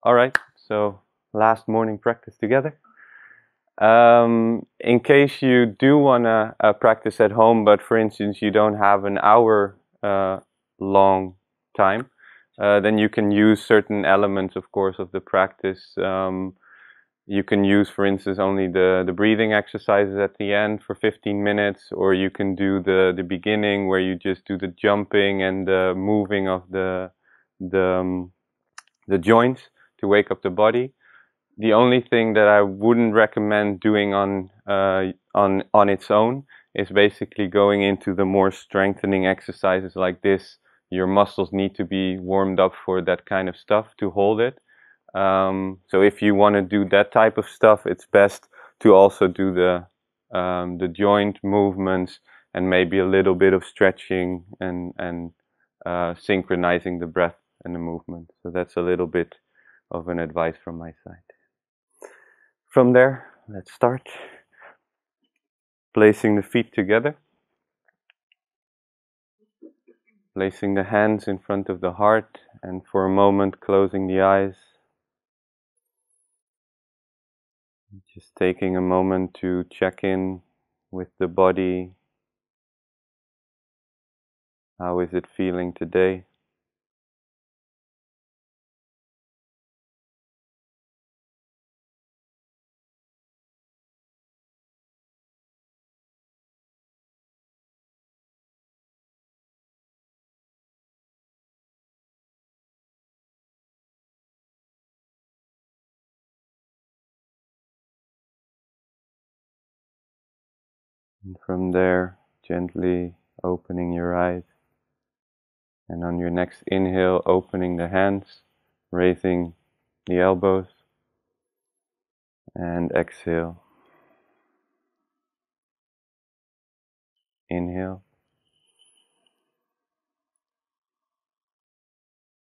Alright, so last morning practice together. In case you do want to practice at home, but for instance you don't have an hour long time, then you can use certain elements, of course, of the practice. You can use, for instance, only the breathing exercises at the end for 15 minutes, or you can do the beginning where you just do the jumping and the moving of the joints to wake up the body. The only thing that I wouldn't recommend doing on its own is basically going into the more strengthening exercises like this. Your muscles need to be warmed up for that kind of stuff to hold it. So if you want to do that type of stuff, it's best to also do the joint movements and maybe a little bit of stretching and synchronizing the breath and the movement. So that's a little bit of an advice from my side. From there, let's start. Placing the feet together. Placing the hands in front of the heart, and for a moment closing the eyes. Just taking a moment to check in with the body. How is it feeling today? And from there, gently opening your eyes. And on your next inhale, opening the hands, raising the elbows. And exhale. Inhale.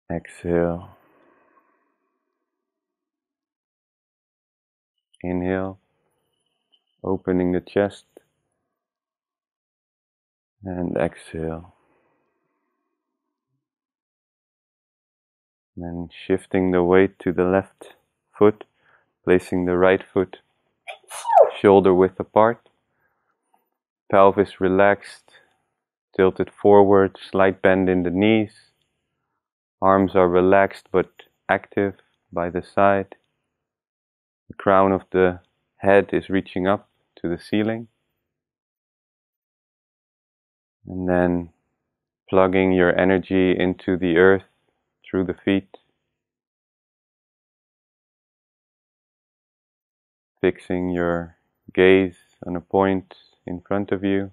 Exhale. Inhale. Opening the chest. And exhale. Then shifting the weight to the left foot, placing the right foot shoulder width apart. Pelvis relaxed, tilted forward, slight bend in the knees. Arms are relaxed but active by the side. The crown of the head is reaching up to the ceiling. And then plugging your energy into the earth through the feet. Fixing your gaze on a point in front of you.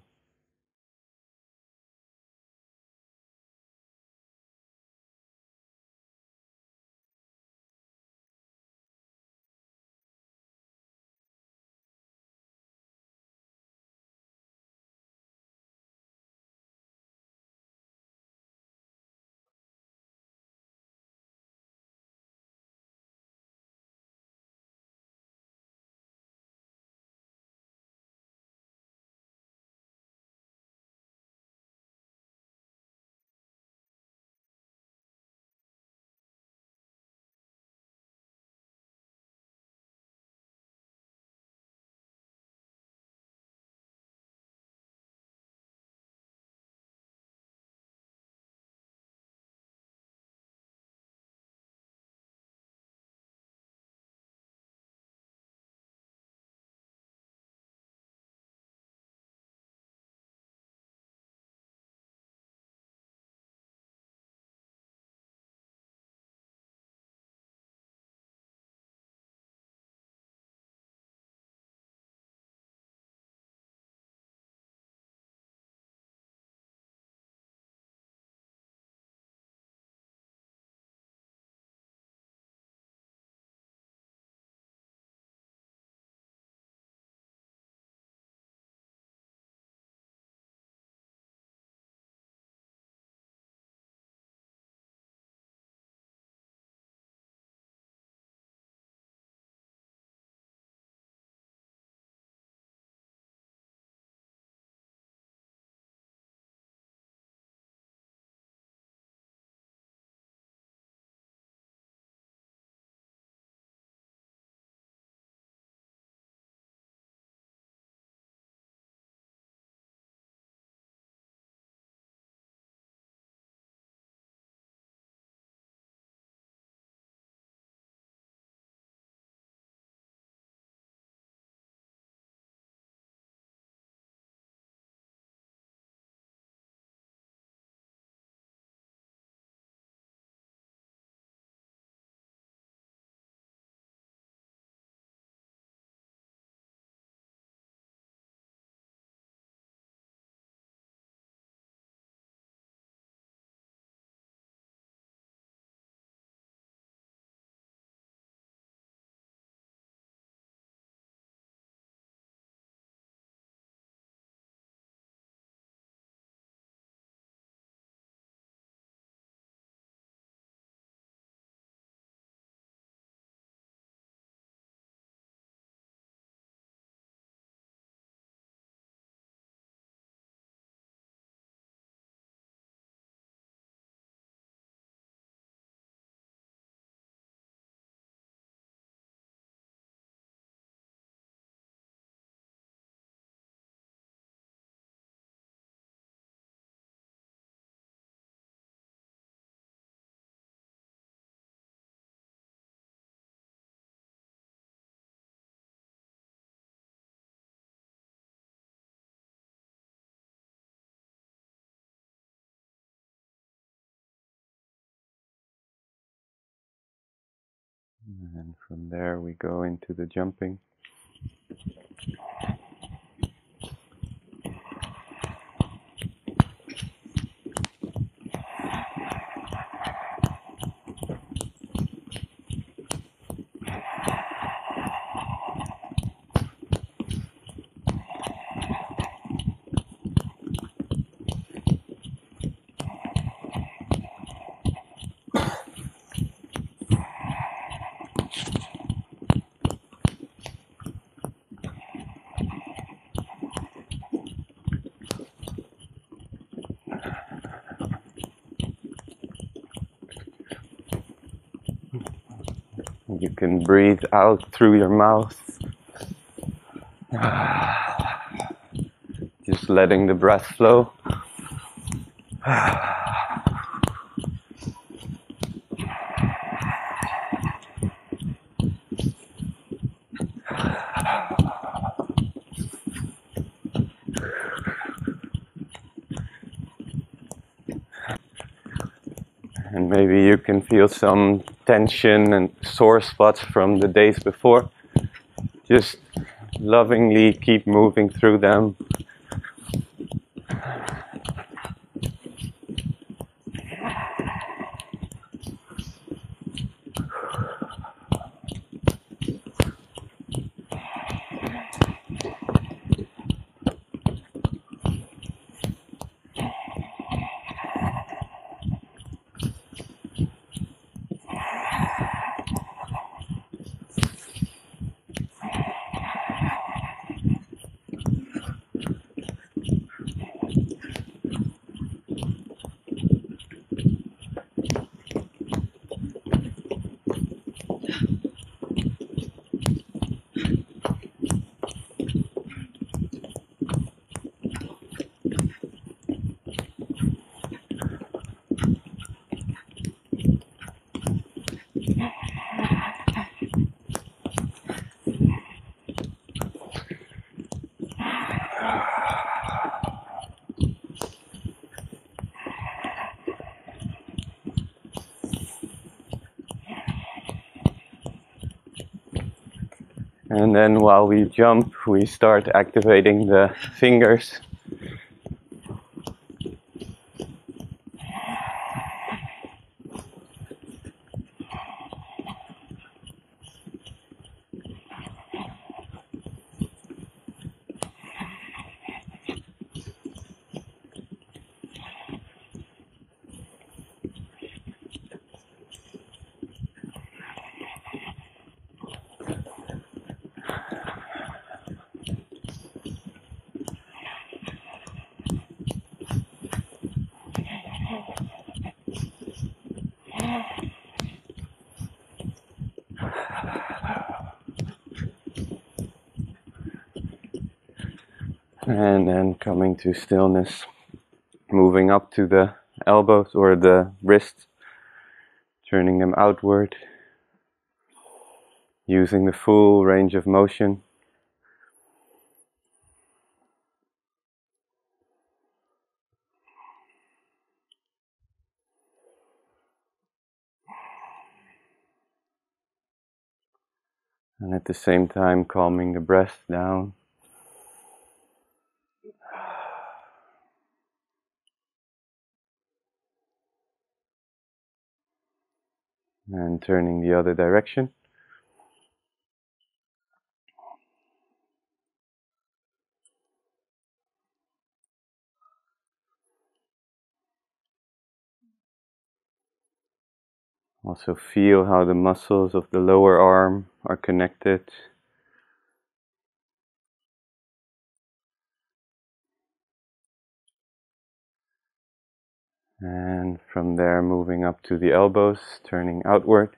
And from there we go into the jumping. You can breathe out through your mouth. Just letting the breath flow. And maybe you can feel some tension and sore spots from the days before. Just lovingly keep moving through them. And then while we jump, we start activating the fingers. And then coming to stillness, moving up to the elbows or the wrists, turning them outward, using the full range of motion. And at the same time calming the breath down. And turning the other direction. Also feel how the muscles of the lower arm are connected. And from there moving up to the elbows, turning outward,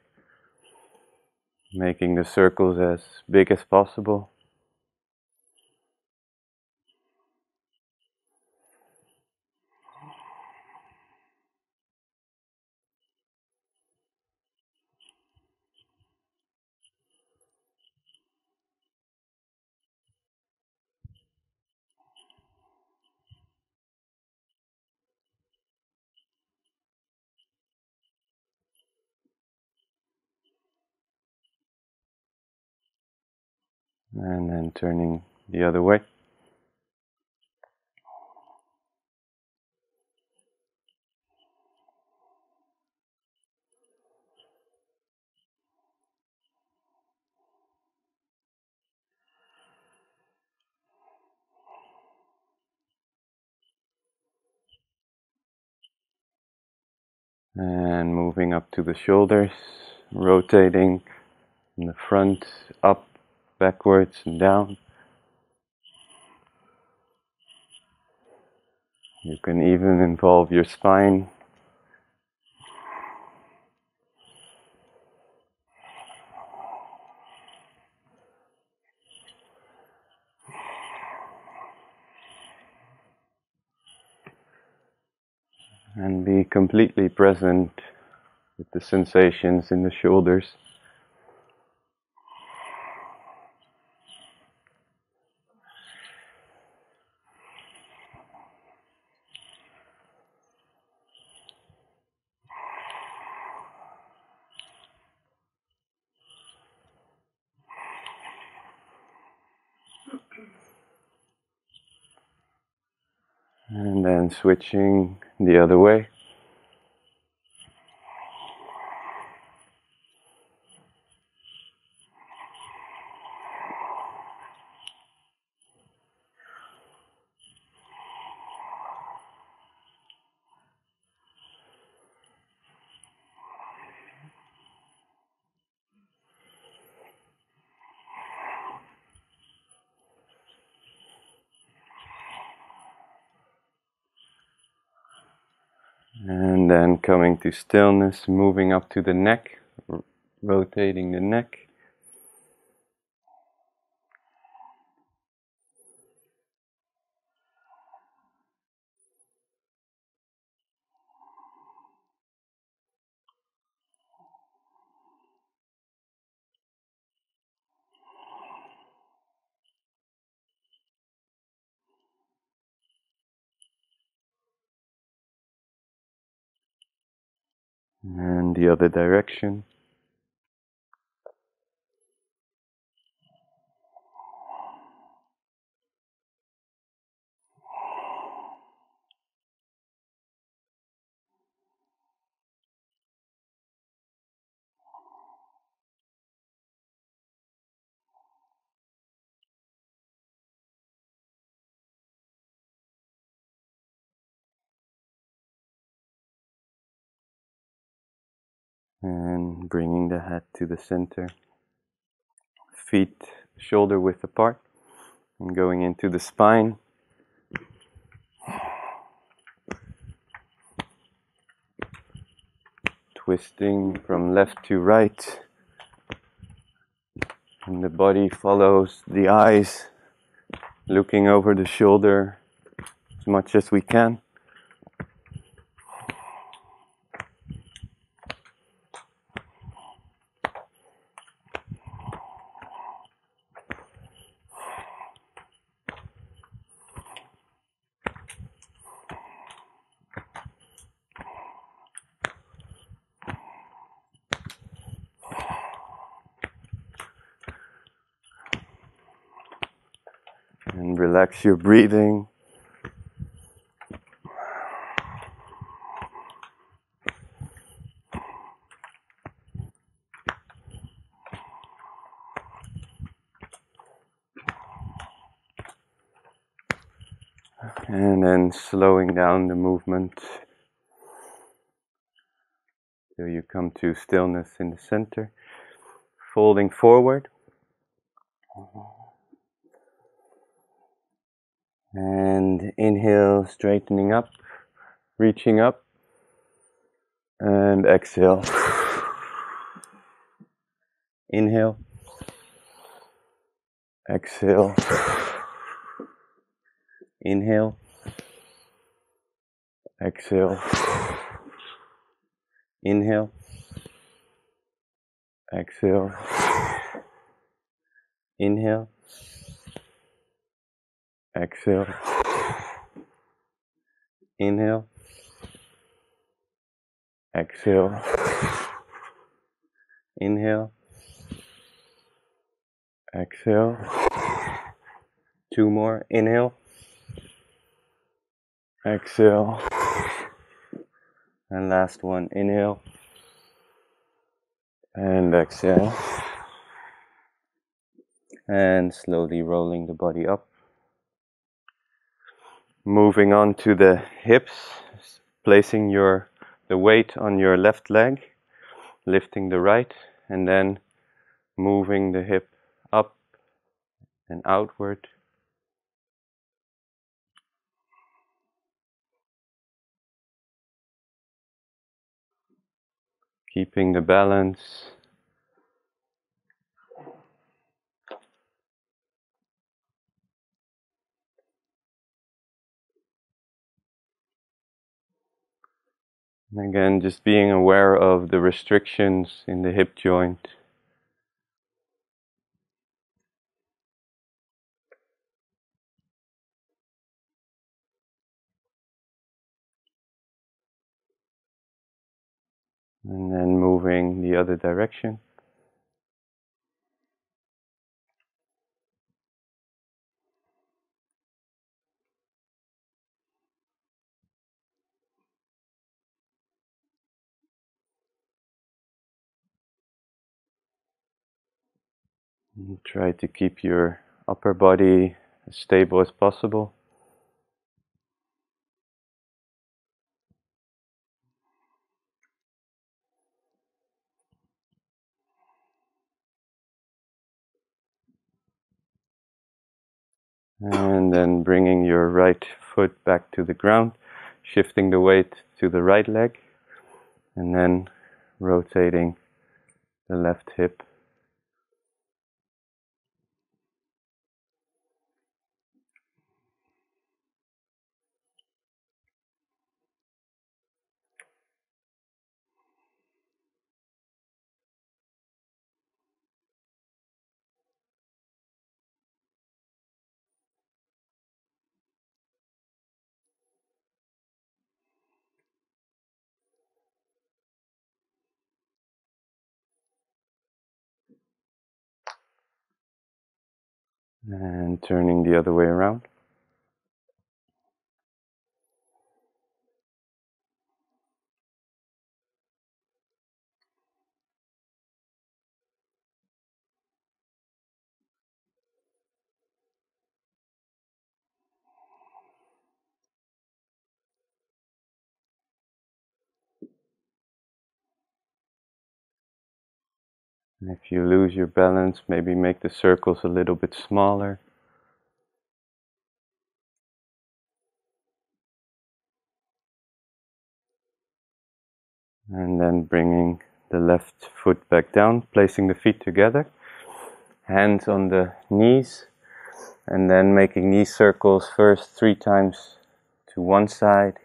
making the circles as big as possible. And then turning the other way. And moving up to the shoulders, rotating in the front, up, backwards and down. You can even involve your spine. And be completely present with the sensations in the shoulders. And then switching the other way. And then coming to stillness, moving up to the neck, rotating the neck. And the other direction. And bringing the head to the center. Feet shoulder width apart. And going into the spine. Twisting from left to right. And the body follows the eyes, looking over the shoulder as much as we can. And relax your breathing. And then slowing down the movement till you come to stillness in the center. Folding forward. And inhale, straightening up, reaching up. And exhale. Inhale. Exhale. Inhale. Exhale. Inhale. Exhale. Inhale. Exhale. Inhale. Exhale. Inhale. Exhale. 2 more. Inhale. Exhale. And last one. Inhale. And exhale. And slowly rolling the body up. Moving on to the hips, placing the weight on your left leg, lifting the right, and then moving the hip up and outward. Keeping the balance. And again, just being aware of the restrictions in the hip joint. And then moving the other direction. And try to keep your upper body as stable as possible. And then bringing your right foot back to the ground, shifting the weight to the right leg, and then rotating the left hip. And turning the other way around. And if you lose your balance, maybe make the circles a little bit smaller. And then bringing the left foot back down, placing the feet together, hands on the knees, and then making knee circles first 3 times to one side.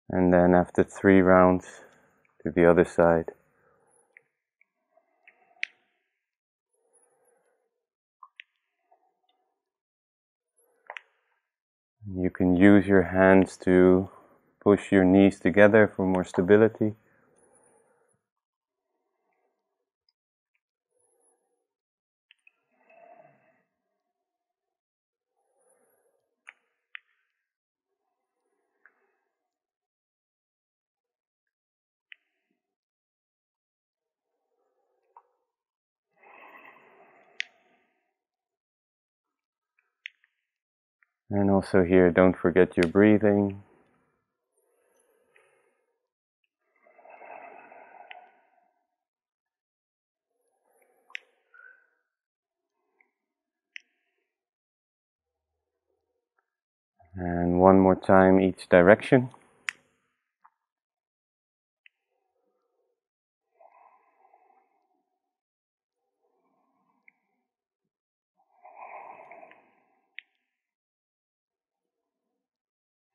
And then after 3 rounds to the other side. You can use your hands to push your knees together for more stability. And also here, don't forget your breathing. And one more time each direction.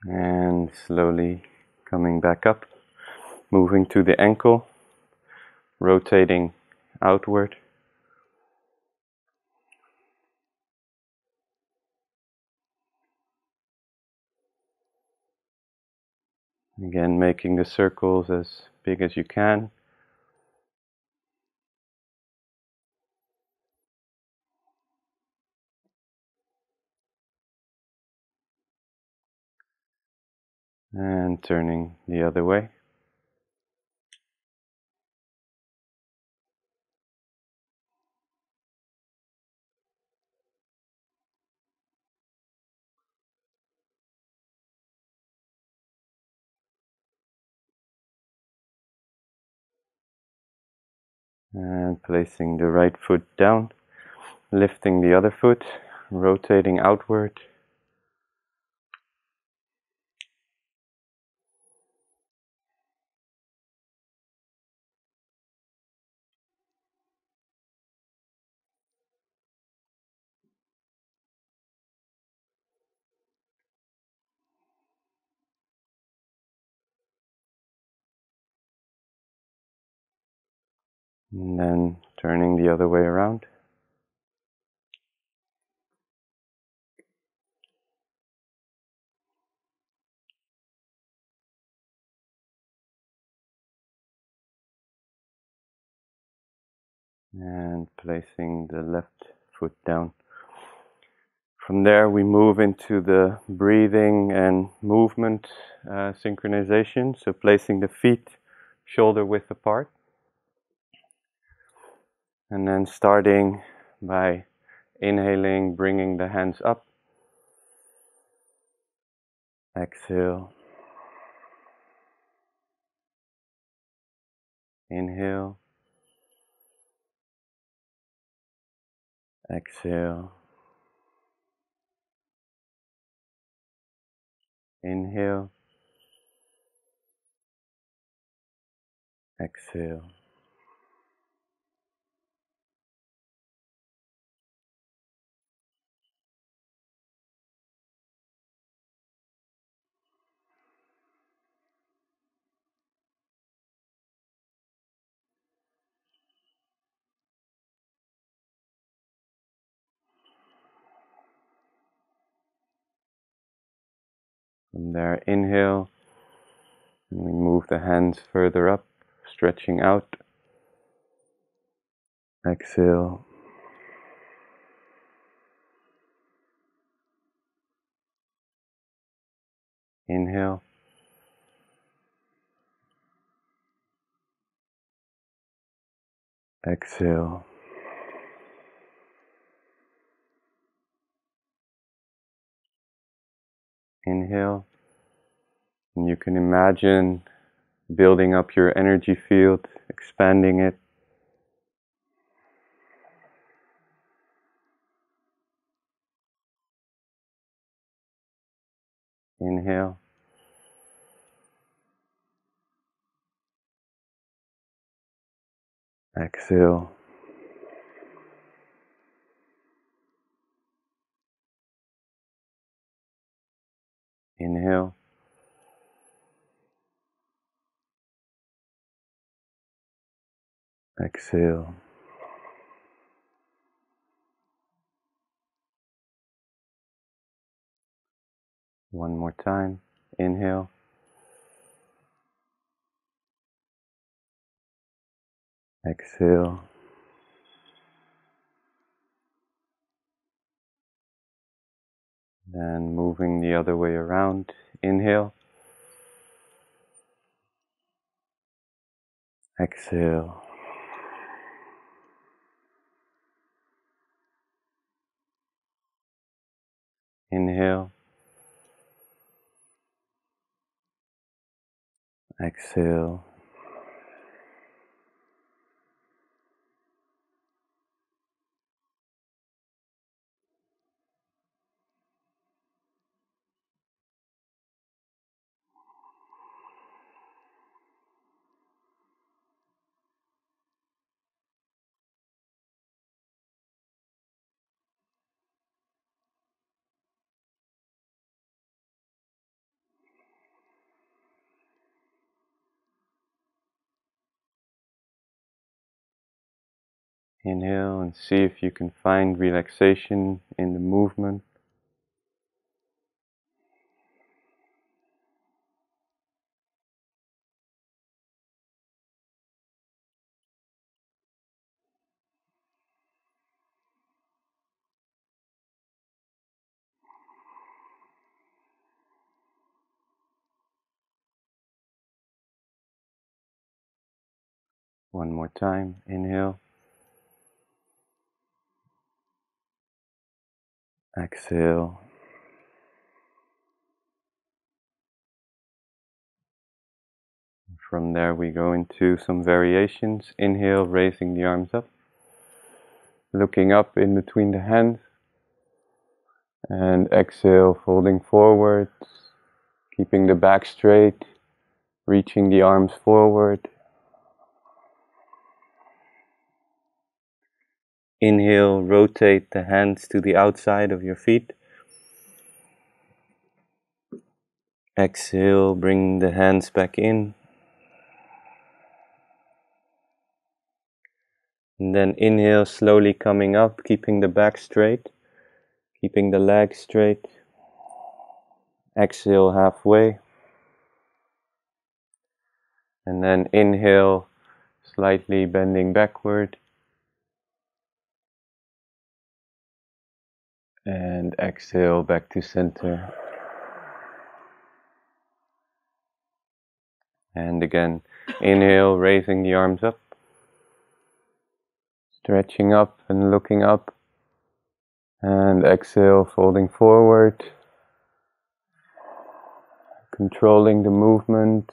And slowly coming back up, moving to the ankle, rotating outward. Again, making the circles as big as you can. And turning the other way. And placing the right foot down, lifting the other foot, rotating outward. And then turning the other way around. And placing the left foot down. From there we move into the breathing and movement synchronization. So placing the feet shoulder width apart. And then starting by inhaling, bringing the hands up. Exhale. Inhale. Exhale. Inhale. Exhale. From there, inhale. And we move the hands further up, stretching out. Exhale. Inhale. Exhale. Inhale. And you can imagine building up your energy field, expanding it. Inhale. Exhale. Inhale. Exhale. One more time. Inhale. Exhale. Then moving the other way around. Inhale. Exhale. Inhale. Exhale. Inhale and see if you can find relaxation in the movement. One more time, inhale. Exhale. From there we go into some variations. Inhale, raising the arms up. Looking up in between the hands. And exhale, folding forward. Keeping the back straight. Reaching the arms forward. Inhale, rotate the hands to the outside of your feet. Exhale, bring the hands back in. And then inhale, slowly coming up, keeping the back straight, keeping the legs straight. Exhale, halfway. And then inhale, slightly bending backward. And exhale, back to center. And again, inhale, raising the arms up. Stretching up and looking up. And exhale, folding forward. Controlling the movement.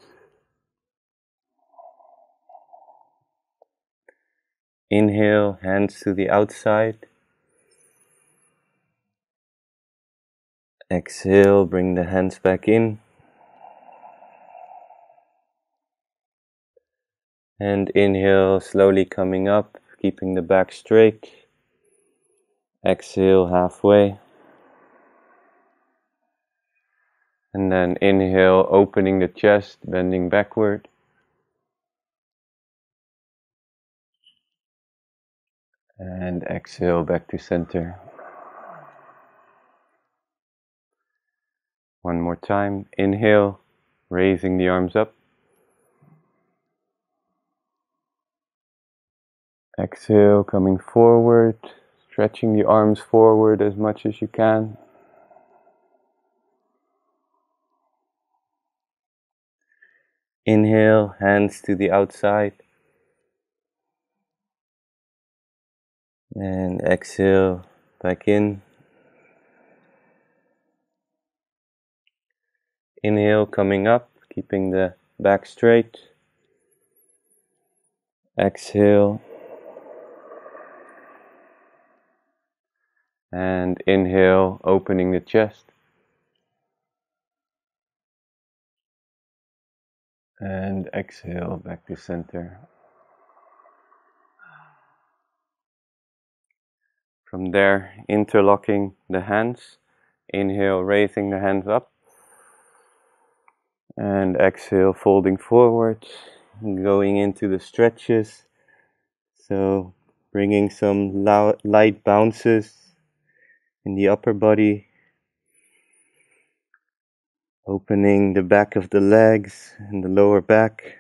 Inhale, hands to the outside. Exhale, bring the hands back in. And inhale, slowly coming up, keeping the back straight. Exhale, halfway. And then inhale, opening the chest, bending backward. And exhale, back to center. One more time. Inhale, raising the arms up. Exhale, coming forward, stretching the arms forward as much as you can. Inhale, hands to the outside. And exhale, back in. Inhale, coming up, keeping the back straight. Exhale. And inhale, opening the chest. And exhale, back to center. From there, interlocking the hands. Inhale, raising the hands up. And exhale, folding forward. Going into the stretches. So, bringing some light bounces in the upper body. Opening the back of the legs and the lower back.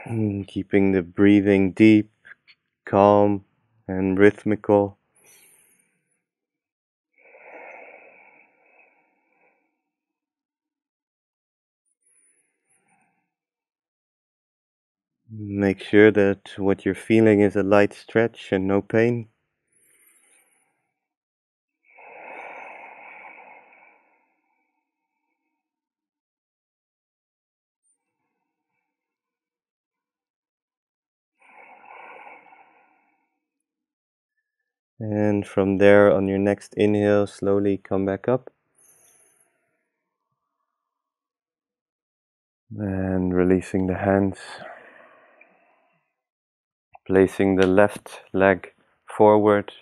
And keeping the breathing deep, calm, and rhythmical. Make sure that what you're feeling is a light stretch and no pain. And from there, on your next inhale, slowly come back up. And releasing the hands. Placing the left leg forward,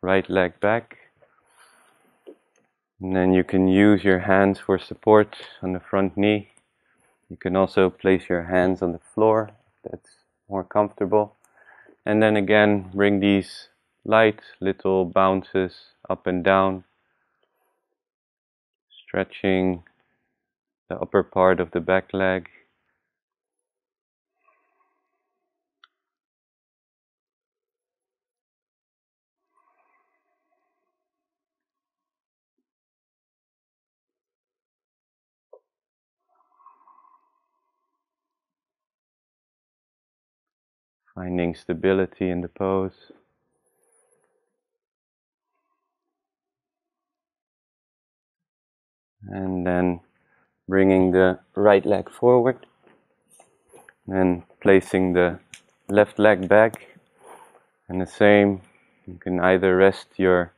right leg back. And then you can use your hands for support on the front knee. You can also place your hands on the floor if that's more comfortable. And then again, bring these light little bounces up and down, stretching the upper part of the back leg. Finding stability in the pose. And then bringing the right leg forward. And placing the left leg back. And the same, you can either rest your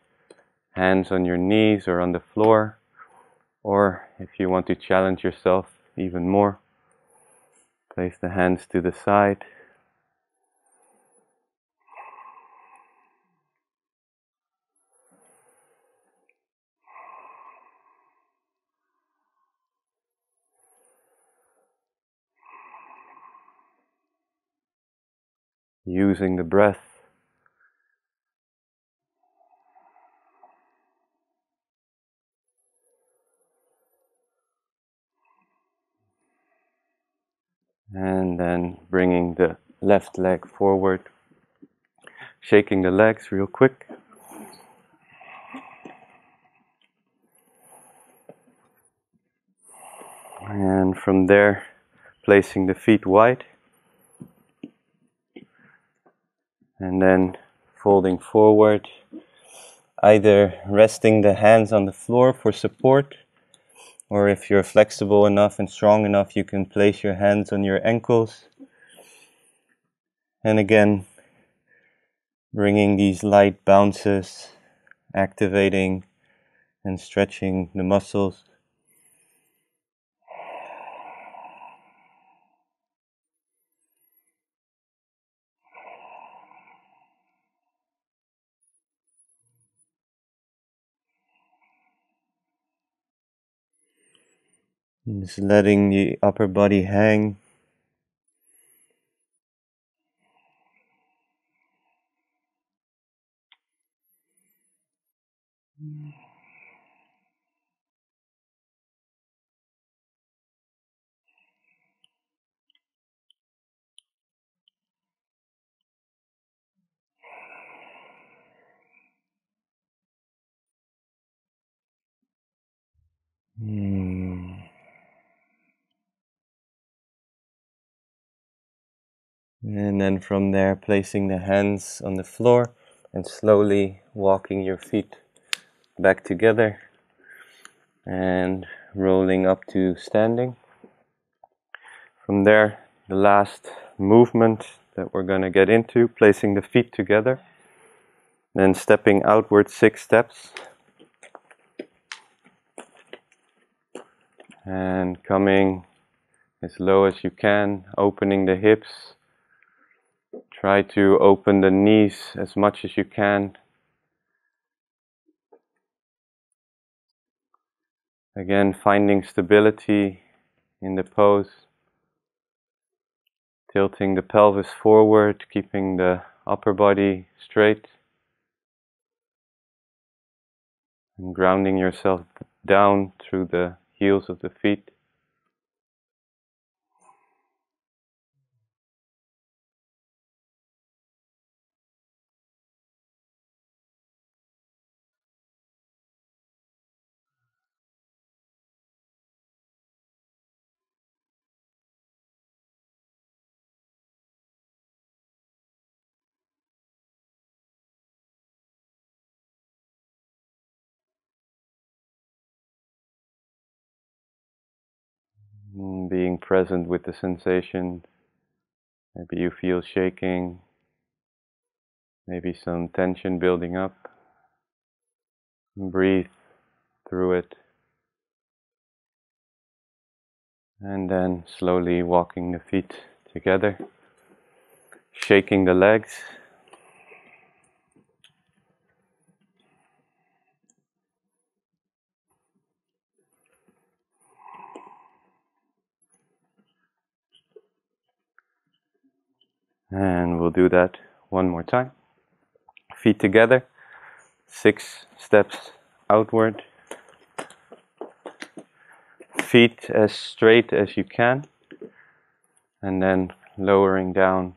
hands on your knees or on the floor. Or if you want to challenge yourself even more, place the hands to the side. Using the breath. And then bringing the left leg forward. Shaking the legs real quick. And from there, placing the feet wide. And then folding forward. Either resting the hands on the floor for support, or if you're flexible enough and strong enough, you can place your hands on your ankles. And again, bringing these light bounces, activating and stretching the muscles. Just letting the upper body hang. And then from there, placing the hands on the floor and slowly walking your feet back together and rolling up to standing. From there, the last movement that we're going to get into, placing the feet together, then stepping outward 6 steps and coming as low as you can, opening the hips. Try to open the knees as much as you can. Again, finding stability in the pose. Tilting the pelvis forward, keeping the upper body straight. And grounding yourself down through the heels of the feet. Being present with the sensation. Maybe you feel shaking, maybe some tension building up. Breathe through it. And then slowly walking the feet together, shaking the legs. And we'll do that one more time. Feet together, 6 steps outward. Feet as straight as you can. And then lowering down.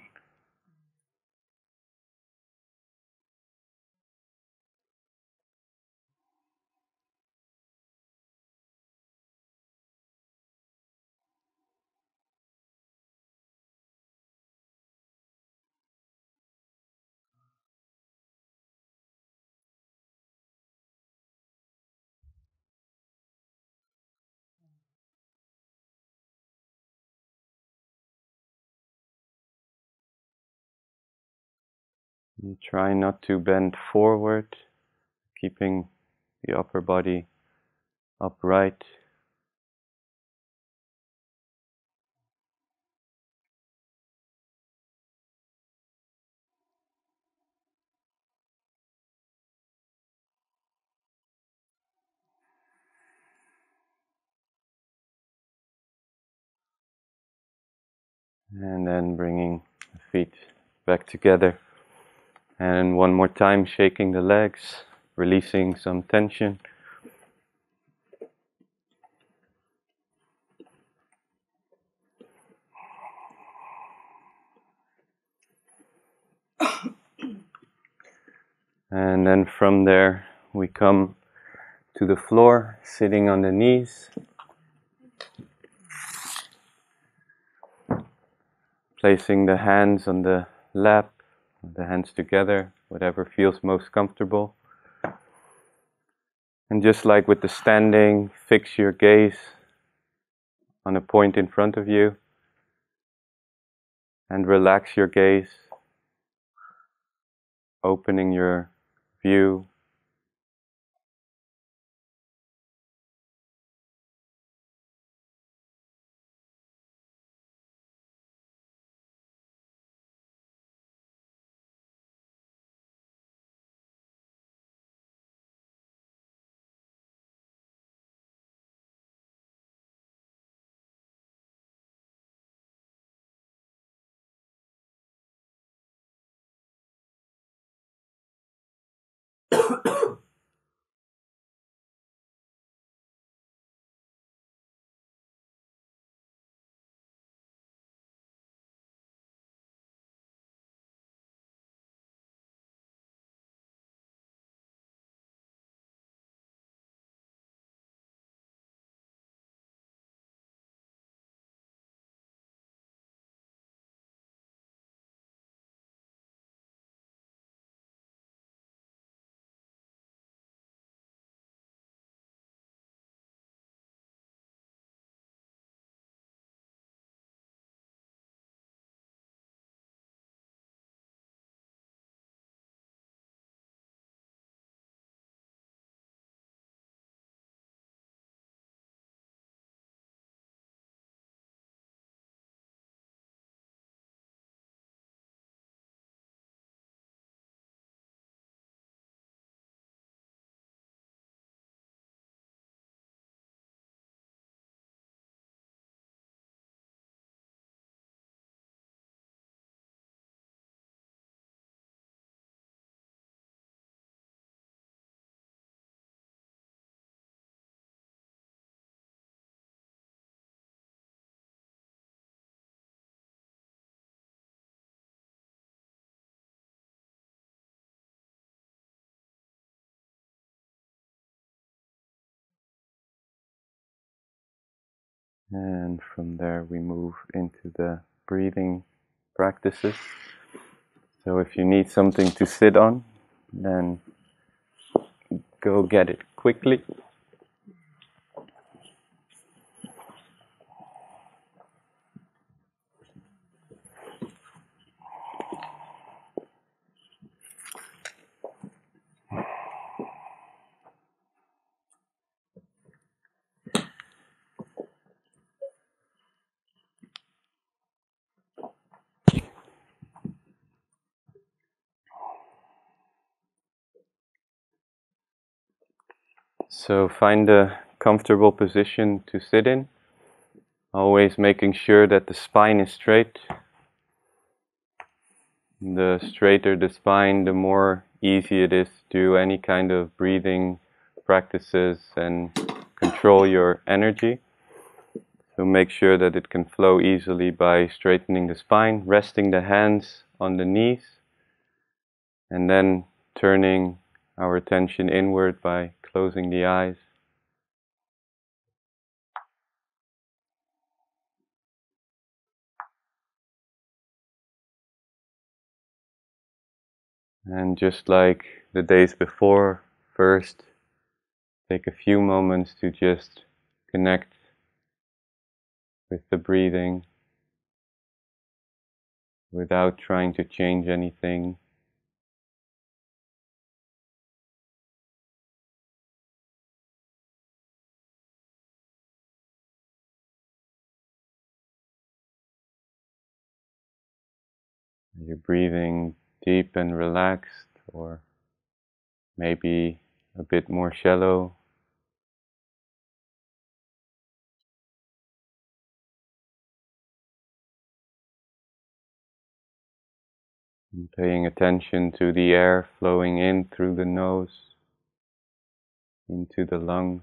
And try not to bend forward, keeping the upper body upright. And then bringing the feet back together. And one more time, shaking the legs, releasing some tension. And then from there, we come to the floor, sitting on the knees. Placing the hands on the lap, the hands together, whatever feels most comfortable. And just like with the standing, fix your gaze on a point in front of you and relax your gaze, opening your view. And from there we move into the breathing practices. So if you need something to sit on, then go get it quickly. So find a comfortable position to sit in, always making sure that the spine is straight. The straighter the spine, the more easy it is to do any kind of breathing practices and control your energy. So make sure that it can flow easily by straightening the spine, resting the hands on the knees, and then turning our attention inward by closing the eyes. And just like the days before, first take a few moments to just connect with the breathing without trying to change anything. You're breathing deep and relaxed, or maybe a bit more shallow. And paying attention to the air flowing in through the nose, into the lungs.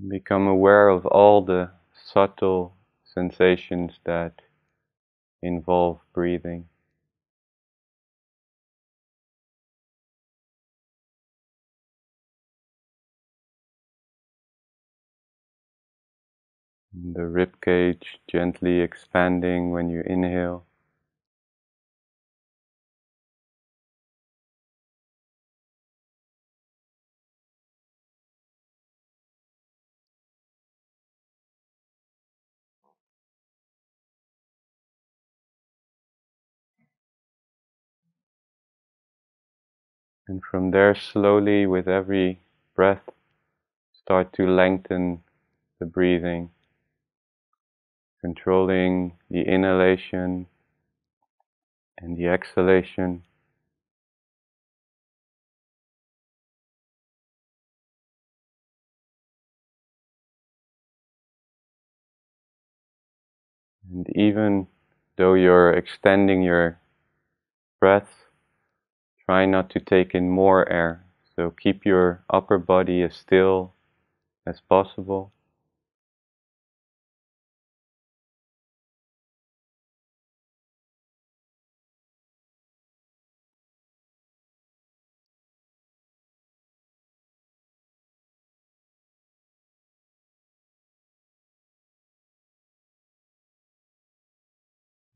Become aware of all the subtle sensations that involve breathing. The rib cage gently expanding when you inhale. And from there, slowly, with every breath, start to lengthen the breathing, controlling the inhalation and the exhalation. And even though you're extending your breath, try not to take in more air. So keep your upper body as still as possible.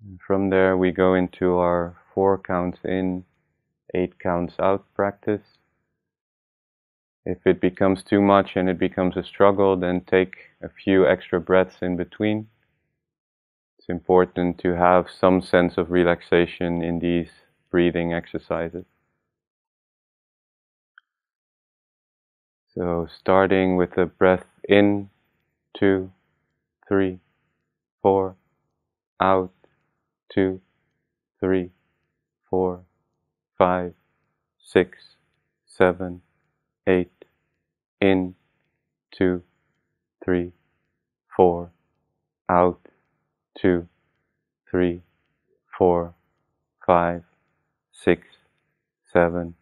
And from there we go into our 4 counts in, 8 counts out practice. If it becomes too much and it becomes a struggle, then take a few extra breaths in between. It's important to have some sense of relaxation in these breathing exercises. So starting with the breath in, 2, 3, 4, out, 2, 3, 4, 5, 6, 7, 8, in, 2, 3, 4, out, 2, 3, 4, 5, 6, 7,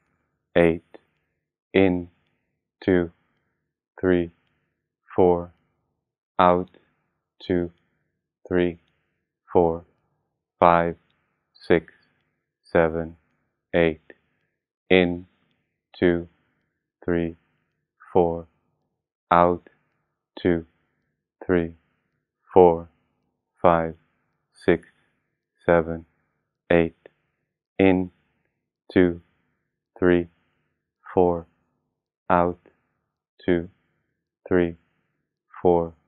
8, in, 2, 3, 4, out, 2, 3, 4, 5, 6, 7, 8, in, 2, 3, 4, out, 2, 3, 4, 5, 6, 7, 8, in, 2, 3, 4, out, 2, 3, 4,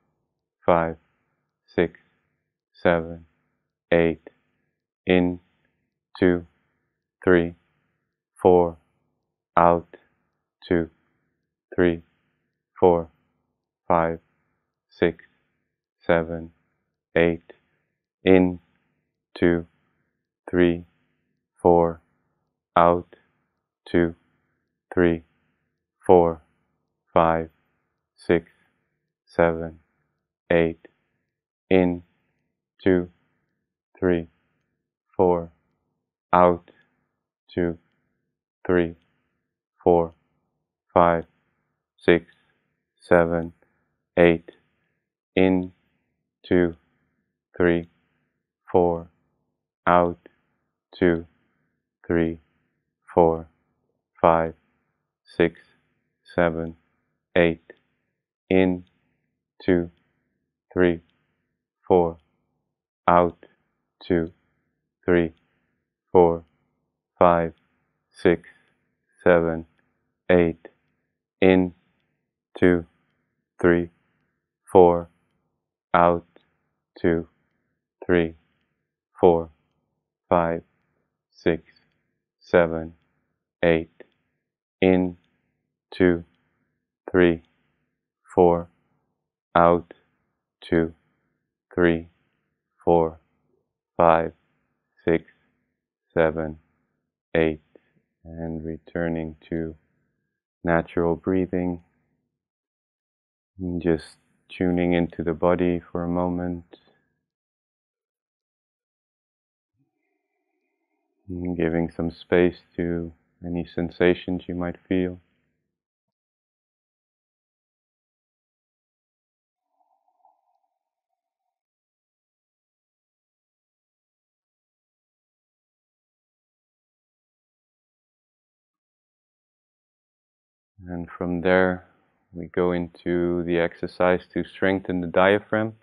5, 6, 7, 8, in, 2, 3, 4, out, 2, 3, 4, 5, 6, 7, 8, in, 2, 3, 4, out, 2, 3, 4, 5, 6, 7, 8, in, 2, 3, 4, out, 2, 3, 4, 5, 6, 7, 8, in, 2, 3, 4, out, 2, 3, 4, 5, 6, 7, 8, in, 2, 3, 4, out, 2, 3, 4, 5, 6, 7, 8, in, 2, 3, 4, out, 2, 3, 4, 5, 6, 7, 8, in, 2, 3, 4, out, 2, 3, 4, 5, 6, 7, 8, and returning to natural breathing, and just tuning into the body for a moment, and giving some space to any sensations you might feel. And from there, we go into the exercise to strengthen the diaphragm.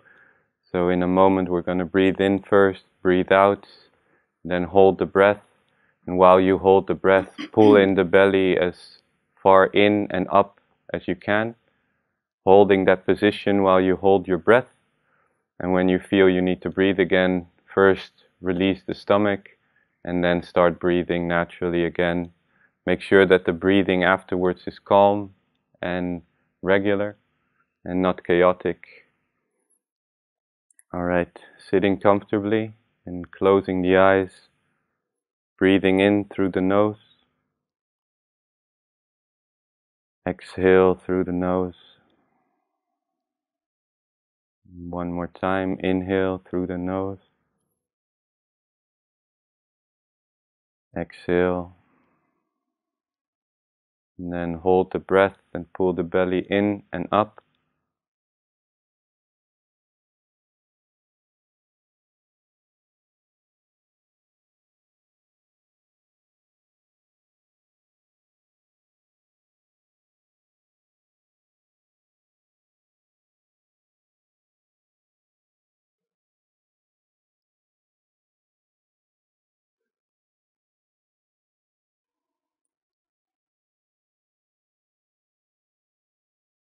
So in a moment, we're going to breathe in first, breathe out, then hold the breath. And while you hold the breath, pull in the belly as far in and up as you can, holding that position while you hold your breath. And when you feel you need to breathe again, first release the stomach and then start breathing naturally again. Make sure that the breathing afterwards is calm and regular and not chaotic. Alright, sitting comfortably and closing the eyes, breathing in through the nose, exhale through the nose. One more time, inhale through the nose, exhale, and then hold the breath and pull the belly in and up.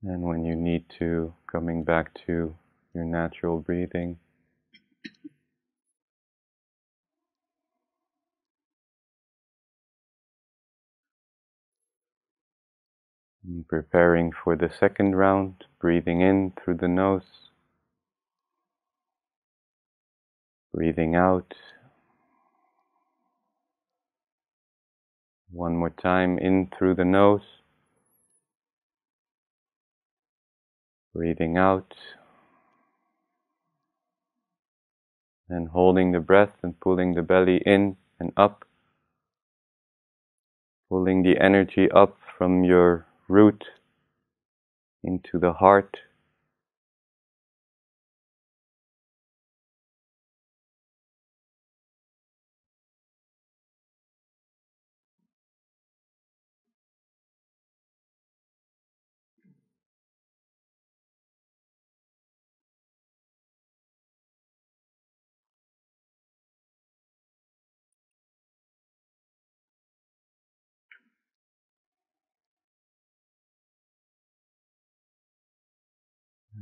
And when you need to, coming back to your natural breathing. And preparing for the second round, breathing in through the nose, breathing out. One more time, in through the nose, breathing out, and holding the breath and pulling the belly in and up, pulling the energy up from your root into the heart.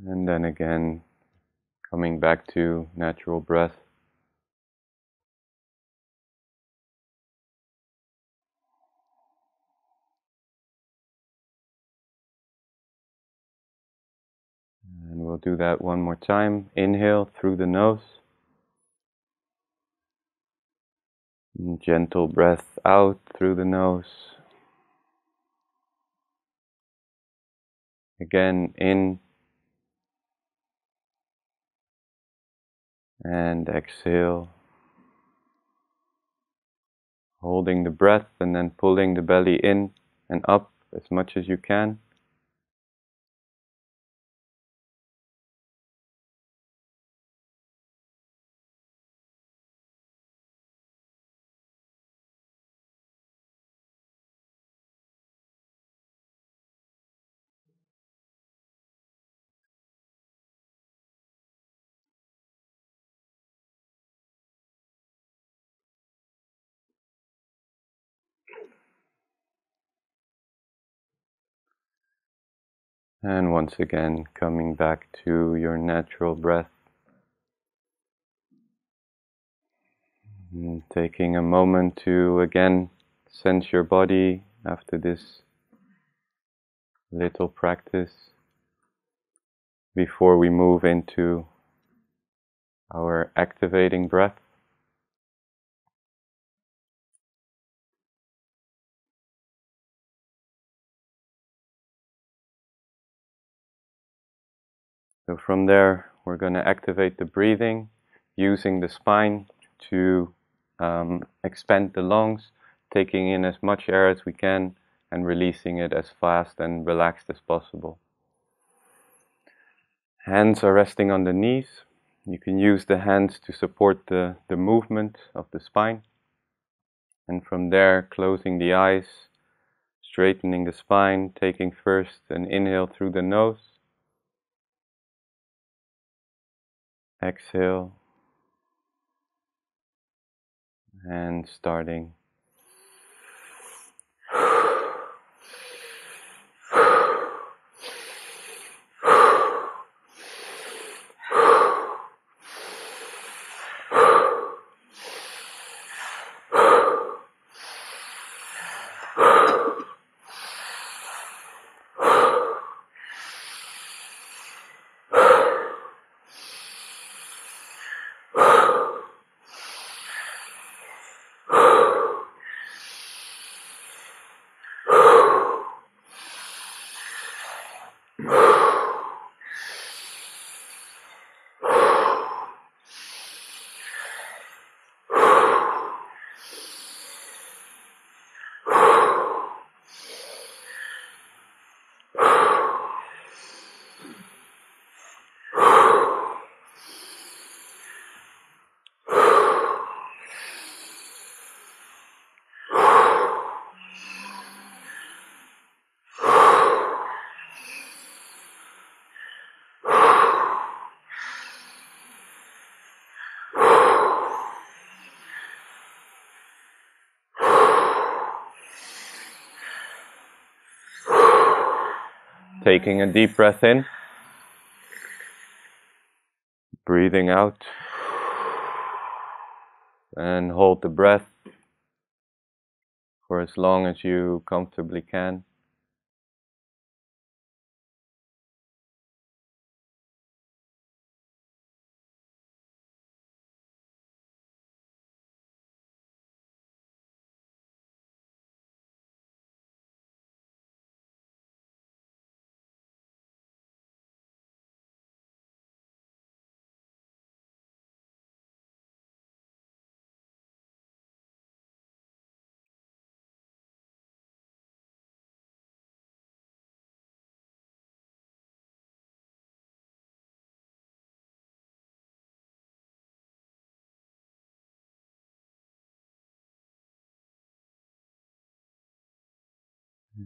And then again, coming back to natural breath. And we'll do that one more time. Inhale through the nose. And gentle breath out through the nose. Again, in and exhale. Holding the breath and then pulling the belly in and up as much as you can. And once again, coming back to your natural breath. And taking a moment to again sense your body after this little practice before we move into our activating breath. So from there, we're going to activate the breathing using the spine to expand the lungs, taking in as much air as we can and releasing it as fast and relaxed as possible. Hands are resting on the knees. You can use the hands to support the movement of the spine. And from there, closing the eyes, straightening the spine, taking first an inhale through the nose. Exhale. And starting. Taking a deep breath in, breathing out, and hold the breath for as long as you comfortably can.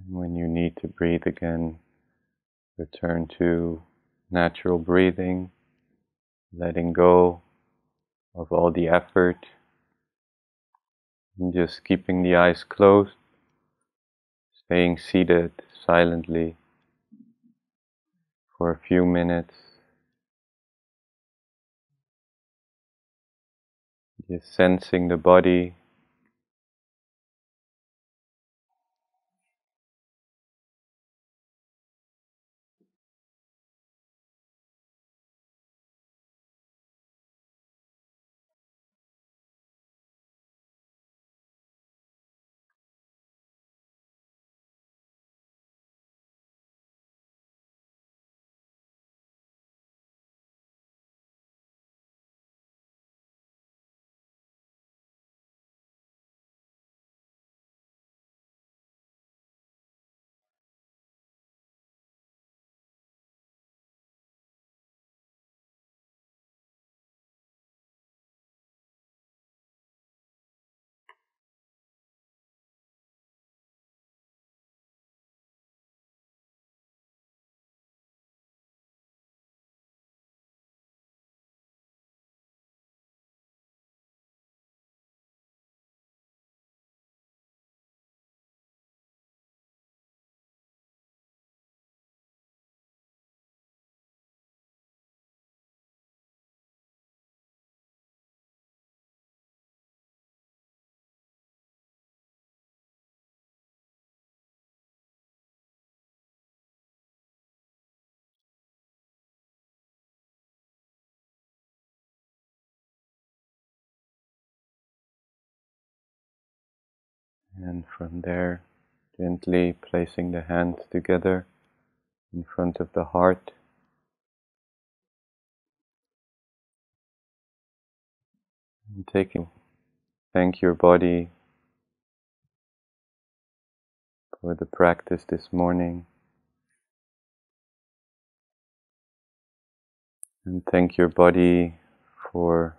When you need to breathe again, return to natural breathing, letting go of all the effort, and just keeping the eyes closed, staying seated silently for a few minutes, just sensing the body, And from there, gently placing the hands together in front of the heart. And thank your body for the practice this morning. And thank your body for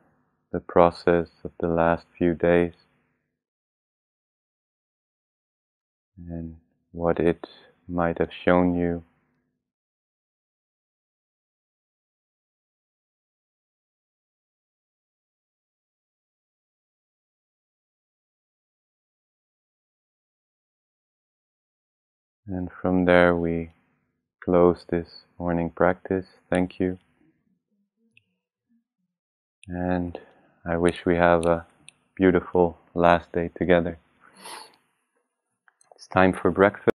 the process of the last few days and what it might have shown you. And from there we close this morning practice. Thank you. And I wish we have a beautiful last day together. It's time for breakfast.